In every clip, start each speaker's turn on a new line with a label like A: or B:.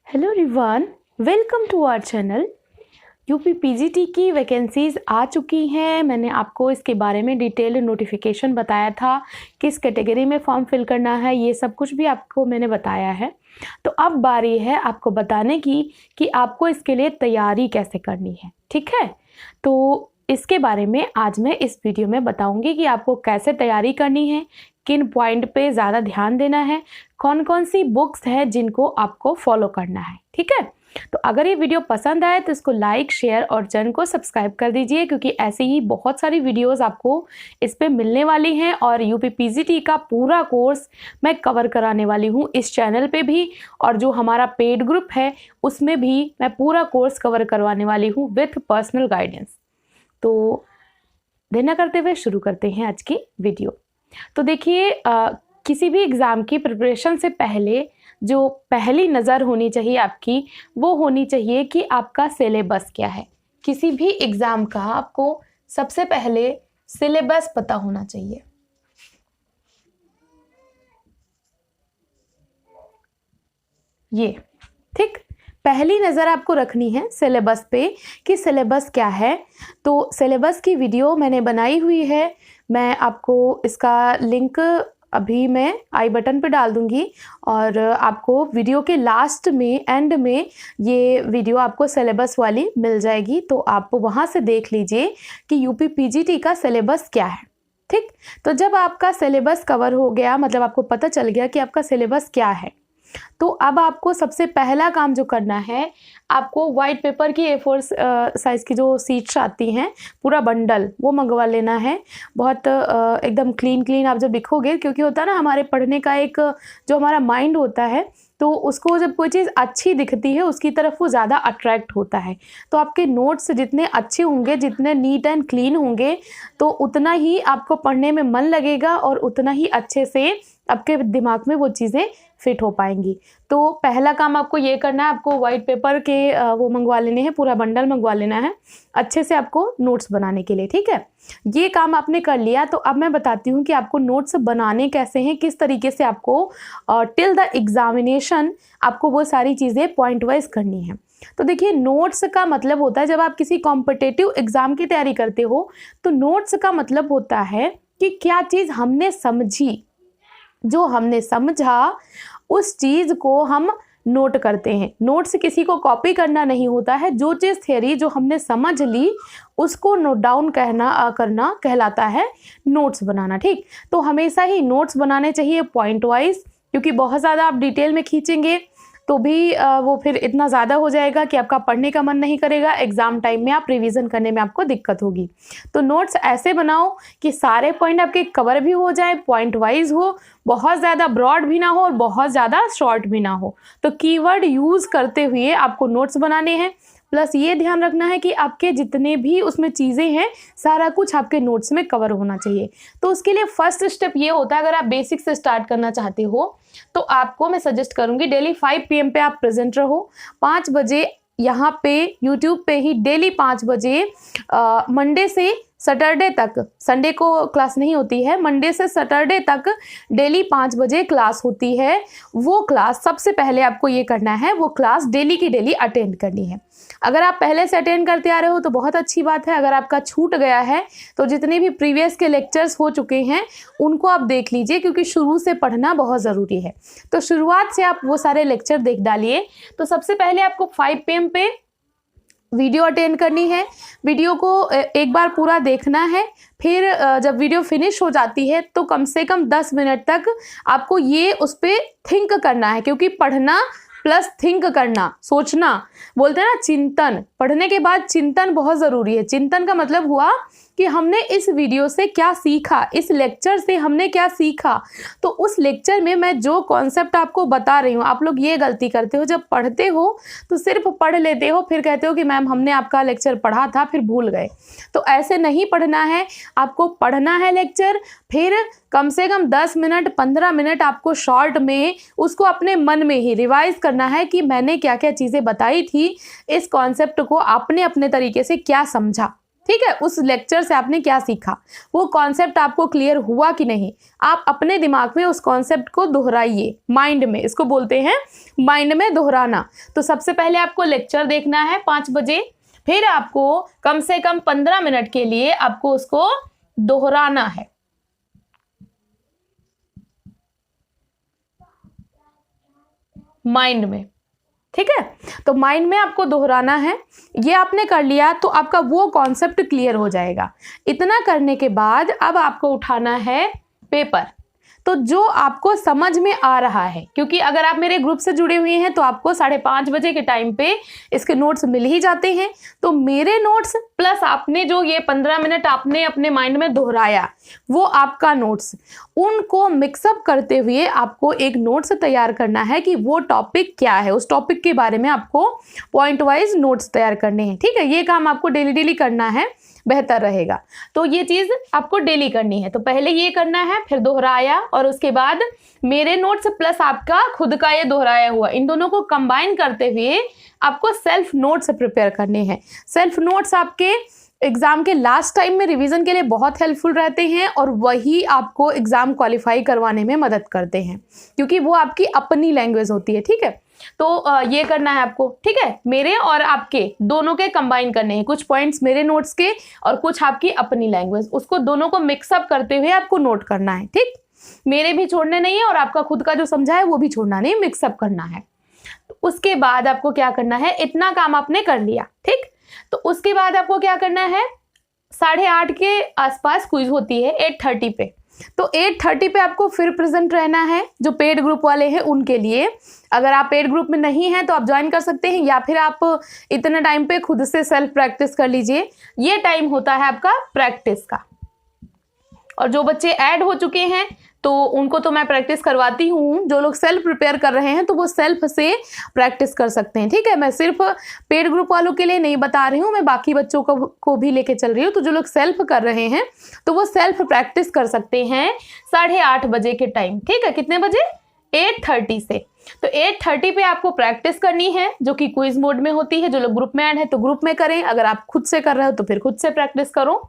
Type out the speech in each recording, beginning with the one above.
A: Hello everyone, welcome to our channel. UP PGT की वैकेंसीज़ आ चुकी हैं। मैंने आपको इसके बारे में डिटेल नोटिफिकेशन बताया था, किस कैटेगरी में फॉर्म फिल करना है, ये सब कुछ भी आपको मैंने बताया है। तो अब बारी है आपको बताने की कि आपको इसके लिए तैयारी कैसे करनी है। ठीक है, तो इसके बारे में आज मैं इस वीडियो में बताऊंगी कि आपको कैसे तैयारी करनी है, किन पॉइंट पे ज़्यादा ध्यान देना है, कौन कौन सी बुक्स है जिनको आपको फॉलो करना है। ठीक है, तो अगर ये वीडियो पसंद आए तो इसको लाइक, शेयर और चैनल को सब्सक्राइब कर दीजिए, क्योंकि ऐसे ही बहुत सारी वीडियोस आपको इस पे मिलने वाली हैं और यूपी पीजीटी का पूरा कोर्स मैं कवर कराने वाली हूँ इस चैनल पे भी, और जो हमारा पेड ग्रुप है उसमें भी मैं पूरा कोर्स कवर करवाने वाली हूँ विथ पर्सनल गाइडेंस। तो देर न करते हुए शुरू करते हैं आज की वीडियो। तो देखिए, किसी भी एग्ज़ाम की प्रिपरेशन से पहले जो पहली नज़र होनी चाहिए आपकी, वो होनी चाहिए कि आपका सिलेबस क्या है। किसी भी एग्ज़ाम का आपको सबसे पहले सिलेबस पता होना चाहिए। ये ठीक, पहली नज़र आपको रखनी है सिलेबस पे कि सिलेबस क्या है। तो सिलेबस की वीडियो मैंने बनाई हुई है, मैं आपको इसका लिंक अभी मैं आई बटन पे डाल दूंगी, और आपको वीडियो के लास्ट में, एंड में ये वीडियो आपको सिलेबस वाली मिल जाएगी। तो आप वहाँ से देख लीजिए कि यूपी पीजीटी का सिलेबस क्या है। ठीक, तो जब आपका सिलेबस कवर हो गया, मतलब आपको पता चल गया कि आपका सिलेबस क्या है, तो अब आपको सबसे पहला काम जो करना है, आपको वाइट पेपर की A4 साइज़ की जो शीट्स आती हैं, पूरा बंडल वो मंगवा लेना है। बहुत एकदम क्लीन आप जब लिखोगे, क्योंकि होता है ना हमारे पढ़ने का एक जो हमारा माइंड होता है, तो उसको जब कोई चीज़ अच्छी दिखती है उसकी तरफ वो ज़्यादा अट्रैक्ट होता है। तो आपके नोट्स जितने अच्छे होंगे, जितने नीट एंड क्लीन होंगे, तो उतना ही आपको पढ़ने में मन लगेगा और उतना ही अच्छे से आपके दिमाग में वो चीज़ें फिट हो पाएंगी। तो पहला काम आपको ये करना है, आपको वाइट पेपर के वो मंगवा लेने हैं, पूरा बंडल मंगवा लेना है अच्छे से आपको नोट्स बनाने के लिए। ठीक है, ये काम आपने कर लिया। तो अब मैं बताती हूँ कि आपको नोट्स बनाने कैसे हैं, किस तरीके से आपको टिल द एग्जामिनेशन आपको वो सारी चीज़ें पॉइंट वाइज करनी है। तो देखिए, नोट्स का मतलब होता है, जब आप किसी कॉम्पिटिटिव एग्जाम की तैयारी करते हो तो नोट्स का मतलब होता है कि क्या चीज़ हमने समझी, जो हमने समझा उस चीज़ को हम नोट करते हैं। नोट्स किसी को कॉपी करना नहीं होता है, जो चीज़ थ्योरी जो हमने समझ ली उसको नोट डाउन करना कहलाता है नोट्स बनाना। ठीक, तो हमेशा ही नोट्स बनाने चाहिए पॉइंट वाइज, क्योंकि बहुत ज़्यादा आप डिटेल में खींचेंगे तो भी वो फिर इतना ज़्यादा हो जाएगा कि आपका पढ़ने का मन नहीं करेगा, एग्ज़ाम टाइम में आप रिवीजन करने में आपको दिक्कत होगी। तो नोट्स ऐसे बनाओ कि सारे पॉइंट आपके कवर भी हो जाए, पॉइंट वाइज हो, बहुत ज़्यादा ब्रॉड भी ना हो और बहुत ज़्यादा शॉर्ट भी ना हो। तो कीवर्ड यूज़ करते हुए आपको नोट्स बनाने हैं। प्लस ये ध्यान रखना है कि आपके जितने भी उसमें चीज़ें हैं, सारा कुछ आपके नोट्स में कवर होना चाहिए। तो उसके लिए फर्स्ट स्टेप ये होता है, अगर आप बेसिक से स्टार्ट करना चाहते हो तो आपको मैं सजेस्ट करूंगी डेली 5 PM पे आप प्रेजेंट रहो। 5 बजे यहाँ पे यूट्यूब पे ही डेली 5 बजे मंडे से सैटरडे तक, संडे को क्लास नहीं होती है, मंडे से सैटरडे तक डेली 5 बजे क्लास होती है। वो क्लास सबसे पहले आपको ये करना है, वो क्लास डेली की डेली अटेंड करनी है। अगर आप पहले से अटेंड करते आ रहे हो तो बहुत अच्छी बात है। अगर आपका छूट गया है तो जितने भी प्रीवियस के लेक्चर्स हो चुके हैं उनको आप देख लीजिए, क्योंकि शुरू से पढ़ना बहुत ज़रूरी है। तो शुरुआत से आप वो सारे लेक्चर देख डालिए। तो सबसे पहले आपको 5 PM पे वीडियो अटेंड करनी है। वीडियो को एक बार पूरा देखना है, फिर जब वीडियो फिनिश हो जाती है तो कम से कम 10 मिनट तक आपको ये उस पर थिंक करना है, क्योंकि पढ़ना प्लस थिंक करना, सोचना, बोलते हैं ना चिंतन, पढ़ने के बाद चिंतन बहुत ज़रूरी है। चिंतन का मतलब हुआ कि हमने इस वीडियो से क्या सीखा, इस लेक्चर से हमने क्या सीखा। तो उस लेक्चर में मैं जो कॉन्सेप्ट आपको बता रही हूँ, आप लोग ये गलती करते हो, जब पढ़ते हो तो सिर्फ पढ़ लेते हो, फिर कहते हो कि मैम हमने आपका लेक्चर पढ़ा था फिर भूल गए। तो ऐसे नहीं पढ़ना है, आपको पढ़ना है लेक्चर, फिर कम से कम 10 मिनट 15 मिनट आपको शॉर्ट में उसको अपने मन में ही रिवाइज करना है कि मैंने क्या क्या चीज़ें बताई थी, इस कॉन्सेप्ट को आपने अपने तरीके से क्या समझा। ठीक है, उस लेक्चर से आपने क्या सीखा, वो कॉन्सेप्ट आपको क्लियर हुआ कि नहीं। आप अपने दिमाग में उस कॉन्सेप्ट को दोहराइए, माइंड में, इसको बोलते हैं माइंड में दोहराना। तो सबसे पहले आपको लेक्चर देखना है 5 बजे, फिर आपको कम से कम 15 मिनट के लिए आपको उसको दोहराना है। माइंड में, ठीक है, तो माइंड में आपको दोहराना है। ये आपने कर लिया तो आपका वो कॉन्सेप्ट क्लियर हो जाएगा। इतना करने के बाद अब आपको उठाना है पेपर, तो जो आपको समझ में आ रहा है, क्योंकि अगर आप मेरे ग्रुप से जुड़े हुए हैं तो आपको 5:30 बजे के टाइम पे इसके नोट्स मिल ही जाते हैं। तो मेरे नोट्स प्लस आपने जो ये 15 मिनट आपने अपने माइंड में दोहराया, वो आपका नोट्स, उनको मिक्सअप करते हुए आपको एक नोट्स तैयार करना है कि वो टॉपिक क्या है, उस टॉपिक के बारे में आपको पॉइंट वाइज नोट्स तैयार करने हैं। ठीक है, ये काम आपको डेली करना है, बेहतर रहेगा। तो ये चीज आपको डेली करनी है। तो पहले ये करना है, फिर दोहराया, और उसके बाद मेरे नोट्स प्लस आपका खुद का ये दोहराया हुआ, इन दोनों को कंबाइन करते हुए आपको सेल्फ नोट्स प्रिपेयर करने हैं। सेल्फ नोट्स आपके एग्जाम के लास्ट टाइम में रिवीजन के लिए बहुत हेल्पफुल रहते हैं और वही आपको एग्जाम क्वालिफाई करवाने में मदद करते हैं, क्योंकि वो आपकी अपनी लैंग्वेज होती है। ठीक है, तो ये करना है आपको। ठीक है, मेरे और आपके दोनों के कंबाइन करने हैं, कुछ पॉइंट्स मेरे नोट्स के और कुछ आपकी अपनी लैंग्वेज, उसको दोनों को मिक्सअप करते हुए आपको नोट करना है। ठीक, मेरे भी छोड़ने नहीं है और आपका खुद का जो समझा है वो भी छोड़ना नहीं, मिक्सअप करना है। तो उसके बाद आपको क्या करना है, इतना काम आपने कर लिया। ठीक, तो उसके बाद आपको क्या करना है, 8:30 के आसपास क्विज होती है 8:30 पे। तो 8:30 पे आपको फिर प्रेजेंट रहना है, जो पेड ग्रुप वाले हैं उनके लिए। अगर आप पेड ग्रुप में नहीं हैं तो आप ज्वाइन कर सकते हैं, या फिर आप इतने टाइम पे खुद से सेल्फ प्रैक्टिस कर लीजिए। ये टाइम होता है आपका प्रैक्टिस का। और जो बच्चे ऐड हो चुके हैं तो उनको तो मैं प्रैक्टिस करवाती हूँ, जो लोग सेल्फ प्रिपेयर कर रहे हैं तो वो सेल्फ से प्रैक्टिस कर सकते हैं। ठीक है, मैं सिर्फ पेड ग्रुप वालों के लिए नहीं बता रही हूँ, मैं बाकी बच्चों को भी लेके चल रही हूँ। तो जो लोग सेल्फ कर रहे हैं तो वो सेल्फ प्रैक्टिस कर सकते हैं 8:30 बजे के टाइम। ठीक है, कितने बजे, 8:30 से। तो 8:30 पे आपको प्रैक्टिस करनी है, जो कि क्विज मोड में होती है। जो लोग ग्रुप में ऐड है तो ग्रुप में करें, अगर आप खुद से कर रहे हो तो फिर खुद से प्रैक्टिस करो।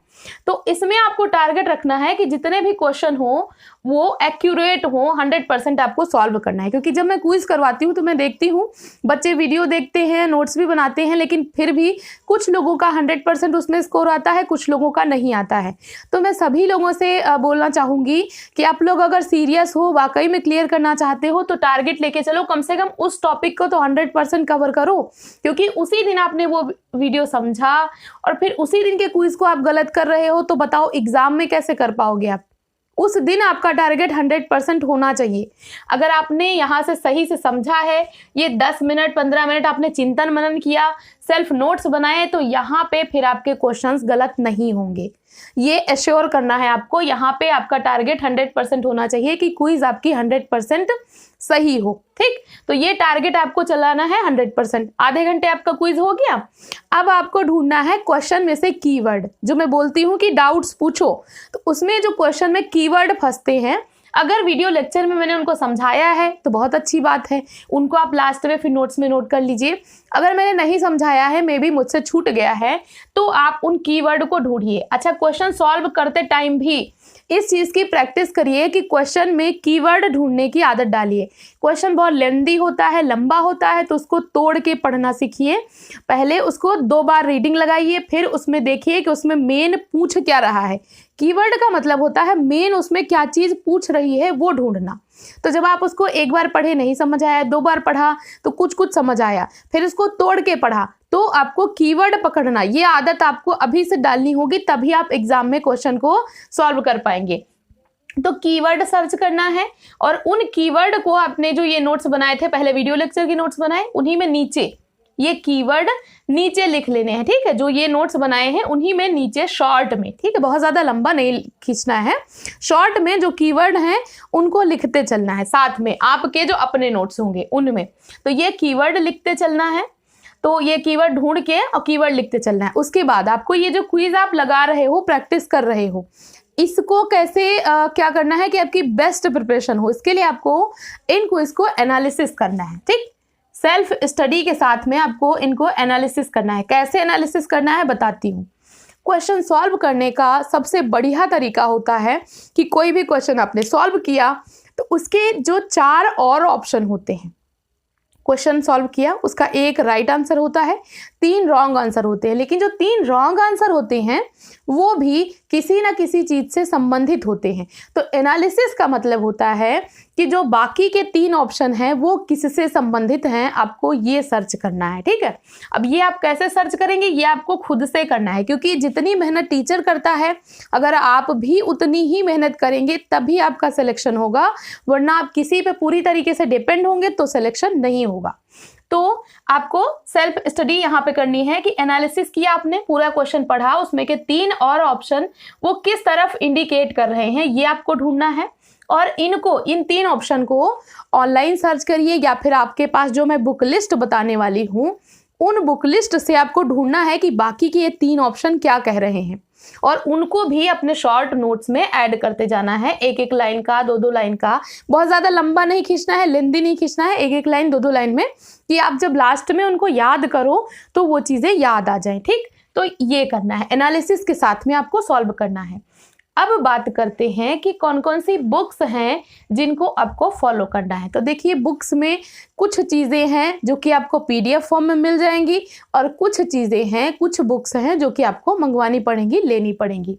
A: तो इसमें आपको टारगेट रखना है कि जितने भी क्वेश्चन हो वो एक्यूरेट हो, 100% आपको सॉल्व करना है। क्योंकि जब मैं क्विज करवाती हूँ तो मैं देखती हूँ बच्चे वीडियो देखते हैं, नोट्स भी बनाते हैं, लेकिन फिर भी कुछ लोगों का 100% उसमें स्कोर आता है, कुछ लोगों का नहीं आता है। तो मैं सभी लोगों से बोलना चाहूँगी कि आप लोग अगर सीरियस हो, वाकई में क्लियर करना चाहते हो, तो टारगेट लेके चलो, कम से कम उस टॉपिक को तो 100% कवर करो। क्योंकि उसी दिन आपने वो वीडियो समझा और फिर उसी दिन के क्विज को आप गलत कर रहे हो, तो बताओ एग्जाम में कैसे कर पाओगे आप। उस दिन आपका टारगेट 100% होना चाहिए। अगर आपने यहाँ से सही से समझा है, ये 10 मिनट 15 मिनट आपने चिंतन मनन किया, सेल्फ नोट्स बनाए, तो यहाँ पे फिर आपके क्वेश्चंस गलत नहीं होंगे। ये एश्योर करना है आपको। यहाँ पे आपका टारगेट 100% होना चाहिए कि क्विज आपकी 100% सही हो। ठीक, तो ये टारगेट आपको चलाना है 100%। आधे घंटे आपका क्विज हो गया। अब आपको ढूंढना है क्वेश्चन में से कीवर्ड। जो मैं बोलती हूँ कि डाउट्स पूछो, तो उसमें जो क्वेश्चन में कीवर्ड फंसते हैं, अगर वीडियो लेक्चर में मैंने उनको समझाया है तो बहुत अच्छी बात है, उनको आप लास्ट में फिर नोट्स में नोट कर लीजिए। अगर मैंने नहीं समझाया है, मे बी मुझसे छूट गया है, तो आप उन कीवर्ड को ढूंढिए। अच्छा, क्वेश्चन सॉल्व करते टाइम भी इस चीज़ की प्रैक्टिस करिए कि क्वेश्चन में कीवर्ड ढूंढने की आदत डालिए। क्वेश्चन बहुत लेंदी होता है, लंबा होता है, तो उसको तोड़ के पढ़ना सीखिए। पहले उसको 2 बार रीडिंग लगाइए, फिर उसमें देखिए कि उसमें मेन पूछ क्या रहा है। कीवर्ड का मतलब होता है मेन उसमें क्या चीज़ पूछ रही है वो ढूंढना। तो जब आप उसको एक बार पढ़े नहीं समझ आया, 2 बार पढ़ा तो कुछ समझ आया, फिर उसको तोड़ के पढ़ा, तो आपको कीवर्ड पकड़ना, ये आदत आपको अभी से डालनी होगी, तभी आप एग्जाम में क्वेश्चन को सॉल्व कर पाएंगे। तो कीवर्ड सर्च करना है और उन कीवर्ड को आपने जो ये नोट्स बनाए थे, पहले वीडियो लेक्चर के नोट्स बनाए, उन्हीं में नीचे ये कीवर्ड नीचे लिख लेने हैं। ठीक है, जो ये नोट्स बनाए हैं उन्हीं में नीचे शॉर्ट में, ठीक है, बहुत ज़्यादा लंबा नहीं खींचना है, शॉर्ट में जो कीवर्ड हैं उनको लिखते चलना है, साथ में आपके जो अपने नोट्स होंगे उनमें। तो ये कीवर्ड लिखते चलना है। तो ये कीवर्ड ढूंढ के और कीवर्ड लिखते चलना है। उसके बाद आपको ये जो क्विज आप लगा रहे हो, प्रैक्टिस कर रहे हो, इसको कैसे क्या करना है कि आपकी बेस्ट प्रिपरेशन हो, इसके लिए आपको इन क्विज को एनालिसिस करना है। ठीक, सेल्फ स्टडी के साथ में आपको इनको एनालिसिस करना है। कैसे एनालिसिस करना है बताती हूँ। क्वेश्चन सॉल्व करने का सबसे बढ़िया तरीका होता है कि कोई भी क्वेश्चन आपने सॉल्व किया तो उसके जो 4 और ऑप्शन होते हैं, क्वेश्चन सॉल्व किया उसका एक राइट आंसर होता है, 3 रॉन्ग आंसर होते हैं, लेकिन जो 3 रॉन्ग आंसर होते हैं वो भी किसी ना किसी चीज से संबंधित होते हैं। तो एनालिसिस का मतलब होता है कि जो बाकी के 3 ऑप्शन हैं वो किससे संबंधित हैं, आपको ये सर्च करना है। ठीक है, अब ये आप कैसे सर्च करेंगे, ये आपको खुद से करना है, क्योंकि जितनी मेहनत टीचर करता है अगर आप भी उतनी ही मेहनत करेंगे तभी आपका सिलेक्शन होगा, वरना आप किसी पे पूरी तरीके से डिपेंड होंगे तो सिलेक्शन नहीं होगा। तो आपको सेल्फ स्टडी यहाँ पे करनी है कि एनालिसिस किया आपने, पूरा क्वेश्चन पढ़ा, उसमें के 3 और ऑप्शन वो किस तरफ इंडिकेट कर रहे हैं ये आपको ढूंढना है। और इन 3 ऑप्शन को ऑनलाइन सर्च करिए या फिर आपके पास जो मैं बुक लिस्ट बताने वाली हूँ उन बुक लिस्ट से आपको ढूंढना है कि बाकी के ये 3 ऑप्शन क्या कह रहे हैं, और उनको भी अपने शॉर्ट नोट्स में ऐड करते जाना है, एक एक लाइन का, 2-2 लाइन का, बहुत ज़्यादा लंबा नहीं खींचना है, लेंदी नहीं खींचना है, एक एक लाइन 2-2 लाइन में, कि आप जब लास्ट में उनको याद करो तो वो चीज़ें याद आ जाएं। ठीक, तो ये करना है, एनालिसिस के साथ में आपको सॉल्व करना है। अब बात करते हैं कि कौन कौन सी बुक्स हैं जिनको आपको फॉलो करना है। तो देखिए, बुक्स में कुछ चीज़ें हैं जो कि आपको PDF फॉर्म में मिल जाएंगी, और कुछ चीज़ें हैं, कुछ बुक्स हैं जो कि आपको मंगवानी पड़ेंगी, लेनी पड़ेंगी।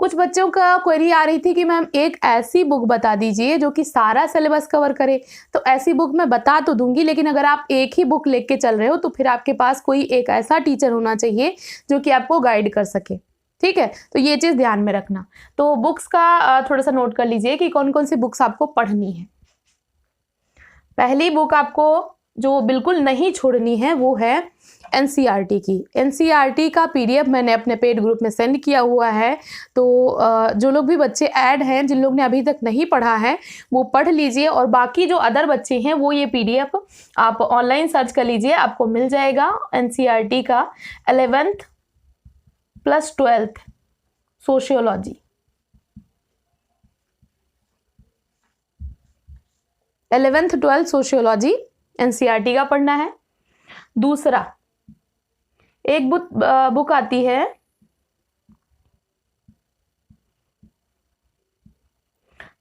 A: कुछ बच्चों का क्वेरी आ रही थी कि मैम एक ऐसी बुक बता दीजिए जो कि सारा सिलेबस कवर करे। तो ऐसी बुक मैं बता तो दूंगी, लेकिन अगर आप एक ही बुक लेके चल रहे हो तो फिर आपके पास कोई एक ऐसा टीचर होना चाहिए जो कि आपको गाइड कर सके। ठीक है, तो ये चीज़ ध्यान में रखना। तो बुक्स का थोड़ा सा नोट कर लीजिए कि कौन कौन सी बुक्स आपको पढ़नी है। पहली बुक आपको जो बिल्कुल नहीं छोड़नी है वो है NCERT की। NCERT का PDF मैंने अपने पेड ग्रुप में सेंड किया हुआ है, तो जो लोग भी बच्चे ऐड हैं, जिन लोग ने अभी तक नहीं पढ़ा है वो पढ़ लीजिए, और बाकी जो अदर बच्चे हैं वो ये PDF आप ऑनलाइन सर्च कर लीजिए, आपको मिल जाएगा। NCERT का 11th + 12th sociology, 11th 12th sociology NCERT का पढ़ना है। दूसरा, एक बुक आती है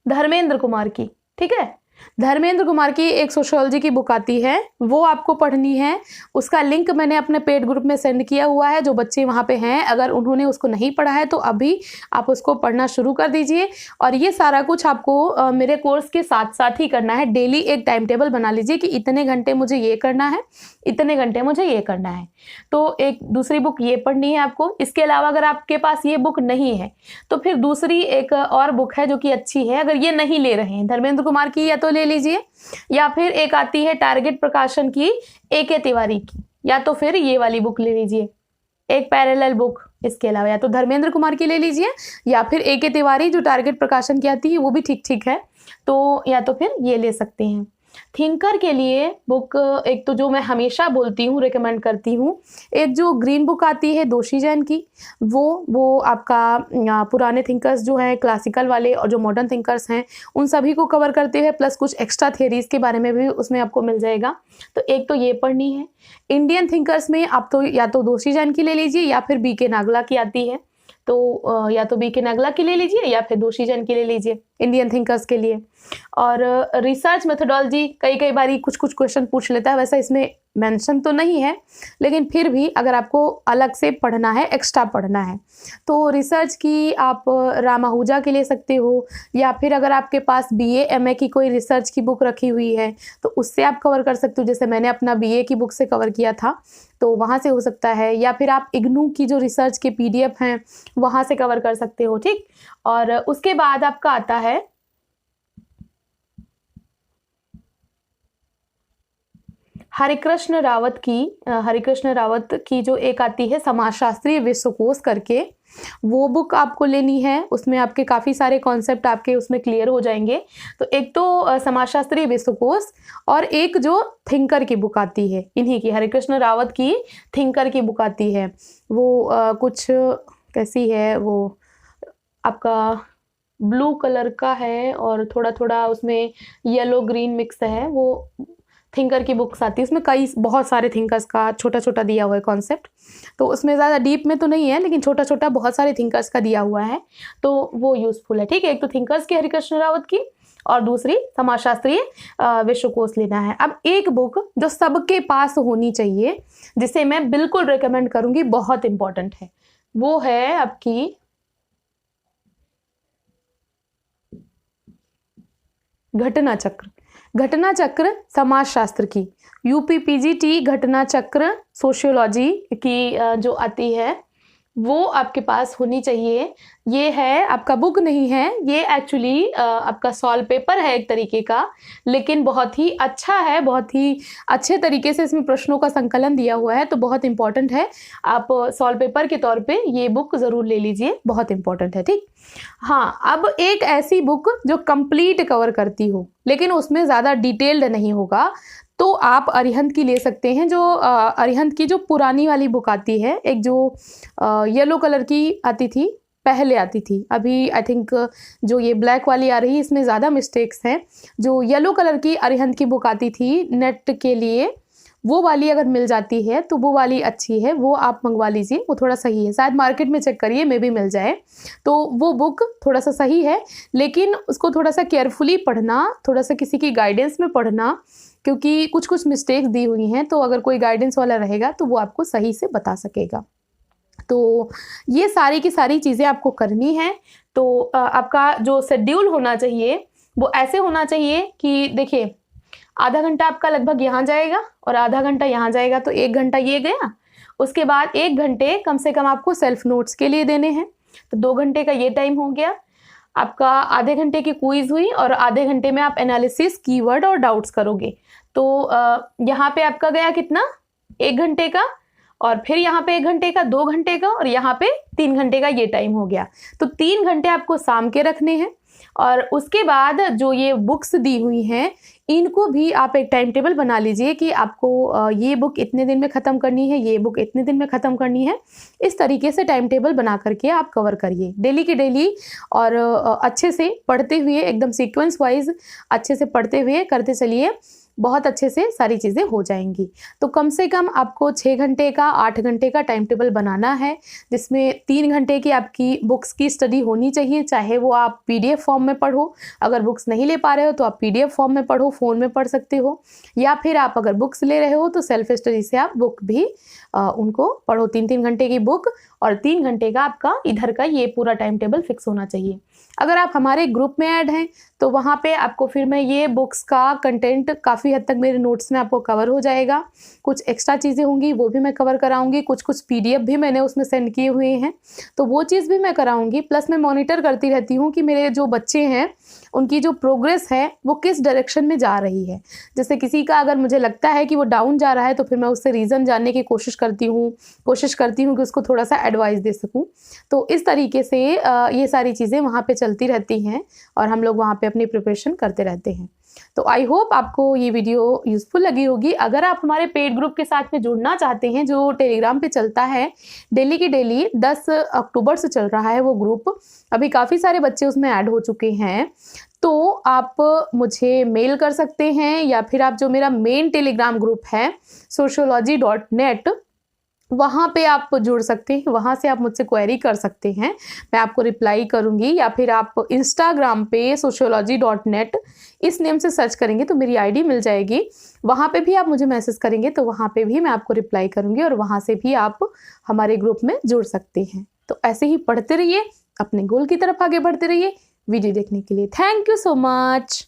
A: धर्मेंद्र कुमार की। ठीक है, धर्मेंद्र कुमार की एक सोशियोलॉजी की बुक आती है, वो आपको पढ़नी है। उसका लिंक मैंने अपने पेड ग्रुप में सेंड किया हुआ है। जो बच्चे वहाँ पे हैं, अगर उन्होंने उसको नहीं पढ़ा है तो अभी आप उसको पढ़ना शुरू कर दीजिए। और ये सारा कुछ आपको मेरे कोर्स के साथ साथ ही करना है। डेली एक टाइम टेबल बना लीजिए कि इतने घंटे मुझे ये करना है, इतने घंटे मुझे ये करना है। तो एक दूसरी बुक ये पढ़नी है आपको। इसके अलावा अगर आपके पास ये बुक नहीं है तो फिर दूसरी एक और बुक है जो कि अच्छी है, अगर ये नहीं ले रहे हैं धर्मेंद्र कुमार की, या तो ले लीजिए, या फिर एक आती है टारगेट प्रकाशन की AK तिवारी की, या तो फिर ये वाली बुक ले लीजिए, एक पैरेलल बुक। इसके अलावा या तो धर्मेंद्र कुमार की ले लीजिए, या फिर AK तिवारी जो टारगेट प्रकाशन की आती है वो भी ठीक ठीक है, तो या तो फिर ये ले सकते हैं। थिंकर के लिए बुक एक तो जो मैं हमेशा बोलती हूँ, रिकमेंड करती हूँ, एक जो ग्रीन बुक आती है दोषी जैन की, वो आपका पुराने थिंकर्स जो हैं क्लासिकल वाले और जो मॉडर्न थिंकर्स हैं उन सभी को कवर करते हैं, प्लस कुछ एक्स्ट्रा थियरीज के बारे में भी उसमें आपको मिल जाएगा। तो एक तो ये पढ़नी है। इंडियन थिंकर्स में आप तो या तो दोषी जैन की ले लीजिए, या फिर BK नागला की आती है, तो या तो BK नागला की ले लीजिए या फिर दोषी जैन की ले लीजिए इंडियन थिंकर्स के लिए। और रिसर्च मेथोडोलॉजी कई बारी कुछ क्वेश्चन पूछ लेता है, वैसा इसमें मेंशन तो नहीं है, लेकिन फिर भी अगर आपको अलग से पढ़ना है, एक्स्ट्रा पढ़ना है, तो रिसर्च की आप राम आहूजा की ले सकते हो, या फिर अगर आपके पास BA MA की कोई रिसर्च की बुक रखी हुई है तो उससे आप कवर कर सकते हो। जैसे मैंने अपना BA की बुक से कवर किया था तो वहाँ से हो सकता है, या फिर आप इग्नू की जो रिसर्च के PDF हैं वहाँ से कवर कर सकते हो। ठीक, और उसके बाद आपका आता है हरिकृष्ण रावत की जो एक आती है समाजशास्त्रीय विश्वकोश करके, वो बुक आपको लेनी है। उसमें आपके काफ़ी सारे कॉन्सेप्ट आपके उसमें क्लियर हो जाएंगे। तो एक तो समाजशास्त्रीय विश्वकोश, और एक जो थिंकर की बुक आती है, इन्हीं की हरिकृष्ण रावत की थिंकर की बुक आती है, वो कुछ कैसी है, वो आपका ब्लू कलर का है और थोड़ा थोड़ा उसमें येलो ग्रीन मिक्स है, वो थिंकर की बुक्स आती है, उसमें कई बहुत सारे थिंकर्स का छोटा छोटा दिया हुआ है कॉन्सेप्ट, तो उसमें ज़्यादा डीप में तो नहीं है, लेकिन छोटा छोटा बहुत सारे थिंकर्स का दिया हुआ है, तो वो यूज़फुल है। ठीक है, एक तो थिंकर्स की हरिकृष्ण रावत की और दूसरी समाजशास्त्रीय विश्वकोश लेना है। अब एक बुक जो सबके पास होनी चाहिए, जिसे मैं बिल्कुल रिकमेंड करूंगी, बहुत इंपॉर्टेंट है, वो है आपकी घटना चक्र। घटना चक्र समाजशास्त्र की, यूपीपीजीटी घटना चक्र सोशियोलॉजी की जो आती है, वो आपके पास होनी चाहिए। ये है आपका बुक नहीं है, ये एक्चुअली आपका सॉल्व पेपर है एक तरीके का, लेकिन बहुत ही अच्छा है, बहुत ही अच्छे तरीके से इसमें प्रश्नों का संकलन दिया हुआ है, तो बहुत इंपॉर्टेंट है। आप सॉल्व पेपर के तौर पे ये बुक ज़रूर ले लीजिए, बहुत इंपॉर्टेंट है। ठीक, हाँ, अब एक ऐसी बुक जो कंप्लीट कवर करती हो लेकिन उसमें ज़्यादा डिटेल्ड नहीं होगा, तो आप अरिहंत की ले सकते हैं। जो अरिहंत की जो पुरानी वाली बुक आती है, एक जो येलो कलर की आती थी, पहले आती थी, अभी आई थिंक जो ये ब्लैक वाली आ रही है इसमें ज़्यादा मिस्टेक्स हैं। जो येलो कलर की अरिहंत की बुक आती थी नेट के लिए, वो वाली अगर मिल जाती है तो वो वाली अच्छी है, वो आप मंगवा लीजिए, वो थोड़ा सही है। शायद मार्केट में चेक करिए, मे भी मिल जाए, तो वो बुक थोड़ा सा सही है, लेकिन उसको थोड़ा सा केयरफुली पढ़ना, थोड़ा सा किसी की गाइडेंस में पढ़ना, क्योंकि कुछ कुछ मिस्टेक्स दी हुई हैं, तो अगर कोई गाइडेंस वाला रहेगा तो वो आपको सही से बता सकेगा। तो ये सारी की सारी चीज़ें आपको करनी है। तो आपका जो शेड्यूल होना चाहिए वो ऐसे होना चाहिए कि देखिए, आधा घंटा आपका लगभग यहाँ जाएगा और आधा घंटा यहाँ जाएगा, तो 1 घंटा ये गया। उसके बाद 1 घंटे कम से कम आपको सेल्फ नोट्स के लिए देने हैं, तो 2 घंटे का ये टाइम हो गया। आपका आधे घंटे की क्विज हुई और आधे घंटे में आप एनालिसिस, कीवर्ड और डाउट्स करोगे। तो यहाँ पे आपका गया कितना, 1 घंटे का, और फिर यहाँ पे 1 घंटे का, 2 घंटे का, और यहाँ पे 3 घंटे का ये टाइम हो गया। तो 3 घंटे आपको शाम के रखने हैं। और उसके बाद जो ये बुक्स दी हुई हैं, इनको भी आप एक टाइम टेबल बना लीजिए कि आपको ये बुक इतने दिन में ख़त्म करनी है, ये बुक इतने दिन में ख़त्म करनी है। इस तरीके से टाइम टेबल बना करके आप कवर करिए डेली की डेली, और अच्छे से पढ़ते हुए, एकदम सीक्वेंस वाइज अच्छे से पढ़ते हुए करते चलिए, बहुत अच्छे से सारी चीज़ें हो जाएंगी। तो कम से कम आपको 6 घंटे का, 8 घंटे का टाइम टेबल बनाना है, जिसमें 3 घंटे की आपकी बुक्स की स्टडी होनी चाहिए, चाहे वो आप पीडीएफ फॉर्म में पढ़ो, अगर बुक्स नहीं ले पा रहे हो तो आप पीडीएफ फॉर्म में पढ़ो, फ़ोन में पढ़ सकते हो, या फिर आप अगर बुक्स ले रहे हो तो सेल्फ स्टडी से आप बुक भी उनको पढ़ो। 3-3 घंटे की बुक और 3 घंटे का आपका इधर का ये पूरा टाइम टेबल फिक्स होना चाहिए। अगर आप हमारे ग्रुप में ऐड हैं तो वहाँ पे आपको फिर मैं ये बुक्स का कंटेंट काफ़ी हद तक मेरे नोट्स में आपको कवर हो जाएगा। कुछ एक्स्ट्रा चीज़ें होंगी वो भी मैं कवर कराऊंगी, कुछ पीडीएफ भी मैंने उसमें सेंड किए हुए हैं, तो वो चीज़ भी मैं कराऊंगी। प्लस मैं मॉनिटर करती रहती हूँ कि मेरे जो बच्चे हैं उनकी जो प्रोग्रेस है वो किस डायरेक्शन में जा रही है। जैसे किसी का अगर मुझे लगता है कि वो डाउन जा रहा है तो फिर मैं उससे रीज़न जानने की कोशिश करती हूँ कि उसको थोड़ा सा एडवाइस दे सकूँ। तो इस तरीके से ये सारी चीज़ें वहाँ पे चलती रहती हैं और हम लोग वहाँ पे अपनी प्रिपरेशन करते रहते हैं। तो आई होप आपको ये वीडियो यूज़फुल लगी होगी। अगर आप हमारे पेड ग्रुप के साथ में जुड़ना चाहते हैं जो टेलीग्राम पे चलता है डेली की डेली, 10 अक्टूबर से चल रहा है वो ग्रुप, अभी काफ़ी सारे बच्चे उसमें ऐड हो चुके हैं, तो आप मुझे मेल कर सकते हैं, या फिर आप जो मेरा मेन टेलीग्राम ग्रुप है sociology.net, वहाँ पे आप जुड़ सकते हैं, वहाँ से आप मुझसे क्वेरी कर सकते हैं, मैं आपको रिप्लाई करूँगी। या फिर आप इंस्टाग्राम पे sociology.net इस नेम से सर्च करेंगे तो मेरी आईडी मिल जाएगी, वहाँ पे भी आप मुझे मैसेज करेंगे तो वहाँ पे भी मैं आपको रिप्लाई करूँगी और वहाँ से भी आप हमारे ग्रुप में जुड़ सकते हैं। तो ऐसे ही पढ़ते रहिए, अपने गोल की तरफ आगे बढ़ते रहिए। वीडियो देखने के लिए थैंक यू सो मच।